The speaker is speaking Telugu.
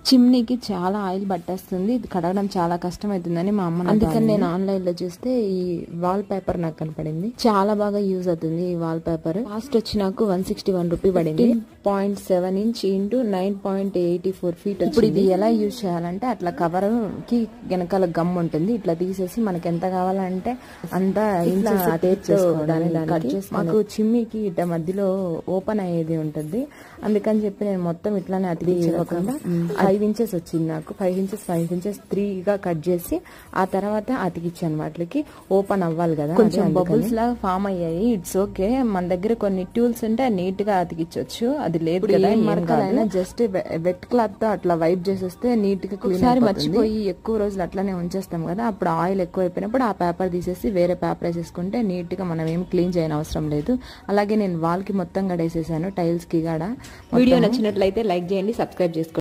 చిమ్నీకి చాలా ఆయిల్ పట్టేస్తుంది, ఇది కడగడం చాలా కష్టం అవుతుందని మా అమ్మ, అందుకని నేను ఆన్లైన్ లో చూస్తే ఈ వాల్ పేపర్ నాకు కనపడింది. చాలా బాగా యూజ్ అవుతుంది ఈ వాల్ పేపర్. కాస్ట్ వచ్చి నాకు 161 రూపీ పడింది. 0.7 ఇంచ్ ఇంటూ 9.84 ఫీట్. ఇప్పుడు ఇది ఎలా యూజ్ చేయాలంటే, అట్లా కవర్ కి వెనకాల గమ్ ఉంటుంది, ఇట్లా తీసేసి మనకి ఎంత కావాలంటే అంత ఇట్లా టేప్ చేసుకోవడానికి కట్ చేసి, మాకు చిమ్నీకి ఇట్లా మధ్యలో ఓపెన్ అయ్యేది ఉంటుంది, అందుకని చెప్పి నేను మొత్తం ఇట్లానే అతికించకుండా 5 ఇంచెస్ వచ్చింది నాకు. 5 ఇంచెస్ 3గా కట్ చేసి ఆ తర్వాత అతికిచ్చాను. వాటికి ఓపెన్ అవ్వాలి కదా, కొంచెం బబుల్స్ లాగా ఫామ్ అయ్యాయి. ఇట్స్ ఓకే, మన దగ్గర కొన్ని టూల్స్ ఉంటే నీట్ గా అతికించవచ్చు, అది లేదు కదా. మరకలైనా జస్ట్ వెట్ క్లాత్ తో అట్లా వైప్ చేసేస్తే నీట్ గా. ఒకసారి మర్చిపోయి ఎక్కువ రోజులు అట్లానే ఉంచేస్తాం కదా, అప్పుడు ఆయిల్ ఎక్కువ అయిపోయినప్పుడు ఆ పేపర్ తీసేసి వేరే పేపర్ వేసేసుకుంటే నీట్ గా మనం ఏం క్లీన్ చేయని అవసరం లేదు. అలాగే నేను వాల్ కి మొత్తం గడేసేసాను, టైల్స్ కి కూడా. వీడియో నచ్చినట్లయితే లైక్ చేయండి, సబ్స్క్రైబ్ చేసుకోండి.